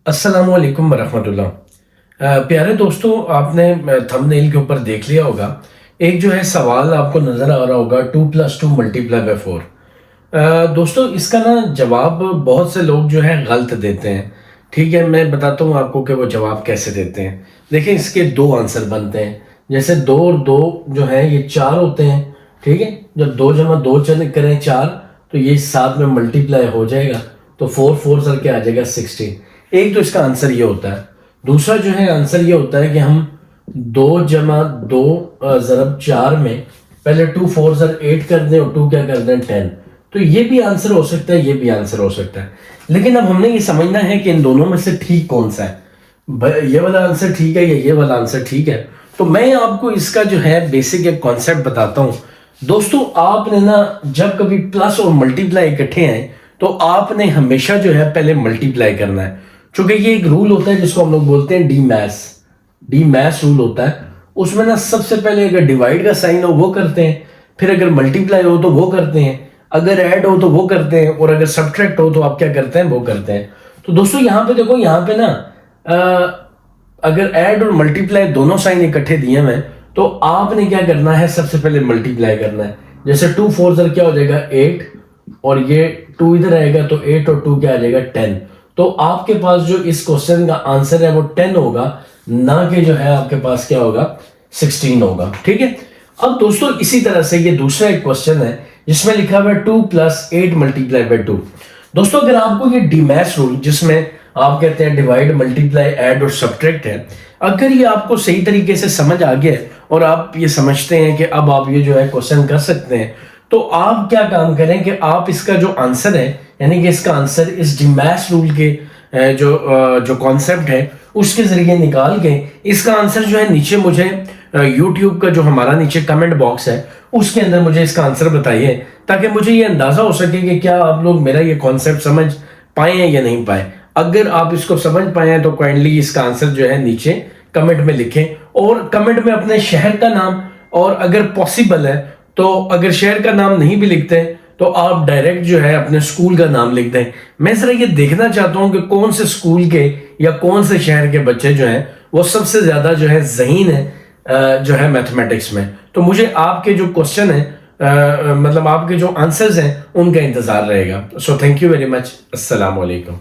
अस्सलाम वालेकुम वरहमतुल्लाह। प्यारे दोस्तों, आपने थंबनेल के ऊपर देख लिया होगा। एक जो है सवाल आपको नज़र आ रहा होगा, 2+2 मल्टीप्लाई बाय 4। दोस्तों, इसका ना जवाब बहुत से लोग जो है गलत देते हैं। ठीक है, मैं बताता हूँ आपको कि वो जवाब कैसे देते हैं। देखिए, इसके दो आंसर बनते हैं। जैसे दो और दो जो है ये चार होते हैं। ठीक है, जब दो जमा दो चल करें चार, तो ये साथ में मल्टीप्लाई हो जाएगा, तो फोर फोर सर के आ जाएगा 16। एक तो इसका आंसर ये होता है। दूसरा जो है आंसर ये होता है कि हम दो जमा दो ज़रब चार में पहले टू फोर सर 8 कर दें और टू क्या कर दें 10। तो ये भी आंसर हो सकता है, ये भी आंसर हो सकता है। लेकिन अब हमने ये समझना है कि इन दोनों में से ठीक कौन सा है। ये वाला आंसर ठीक है या ये वाला आंसर ठीक है। तो मैं आपको इसका जो है बेसिक एक कॉन्सेप्ट बताता हूं। दोस्तों, आपने ना जब कभी प्लस और मल्टीप्लाई इकट्ठे हैं तो आपने हमेशा जो है पहले मल्टीप्लाई करना है। क्योंकि ये एक रूल होता है जिसको हम लोग बोलते हैं डी मैथ्स रूल होता है। उसमें ना सबसे पहले अगर डिवाइड का साइन हो वो करते हैं, फिर अगर मल्टीप्लाई हो तो वो करते हैं, अगर ऐड हो तो वो करते हैं, और अगर सब्ट्रैक्ट हो तो आप क्या करते हैं, वो करते हैं। तो दोस्तों यहाँ पे देखो, यहाँ पे ना अगर ऐड और मल्टीप्लाई दोनों साइन इकट्ठे दिए हुए तो आपने क्या करना है, सबसे पहले मल्टीप्लाई करना है। जैसे टू फोर सर क्या हो जाएगा 8, और ये टू इधर आएगा तो 8 और टू क्या आ जाएगा 10। तो आपके पास जो इस क्वेश्चन का आंसर है वो 10 होगा, ना कि जो है आपके पास क्या होगा 16 होगा। ठीक है। अब दोस्तों इसी तरह से ये दूसरा एक क्वेश्चन है जिसमें लिखा हुआ है 2+8 मल्टीप्लाई बाय 2। दोस्तों, अगर आपको ये डीमैथ्स रूल जिसमें आप कहते हैं डिवाइड मल्टीप्लाई ऐड और सब्ट्रैक्ट है, अगर ये आपको सही तरीके से समझ आ गया और आप ये समझते हैं कि अब आप ये जो है क्वेश्चन कर सकते हैं, तो आप क्या काम करें कि आप इसका जो आंसर है, यानी कि इसका आंसर इस डीमैथ्स रूल के जो कॉन्सेप्ट है उसके जरिए निकाल के इसका आंसर जो है नीचे मुझे यूट्यूब का जो हमारा नीचे कमेंट बॉक्स है उसके अंदर मुझे इसका आंसर बताइए, ताकि मुझे ये अंदाजा हो सके कि क्या आप लोग मेरा ये कॉन्सेप्ट समझ पाए हैं या नहीं पाए। अगर आप इसको समझ पाए हैं तो काइंडली इसका आंसर जो है नीचे कमेंट में लिखें, और कमेंट में अपने शहर का नाम, और अगर पॉसिबल है तो अगर शहर का नाम नहीं भी लिखते हैं तो आप डायरेक्ट जो है अपने स्कूल का नाम लिख दें। मैं जरा ये देखना चाहता हूं कि कौन से स्कूल के या कौन से शहर के बच्चे जो हैं वो सबसे ज्यादा जो है ज़हीन है जो है मैथमेटिक्स में। तो मुझे आपके जो क्वेश्चन है मतलब आपके जो आंसर्स हैं उनका इंतजार रहेगा। So thank you very much. अस्सलाम वालेकुम।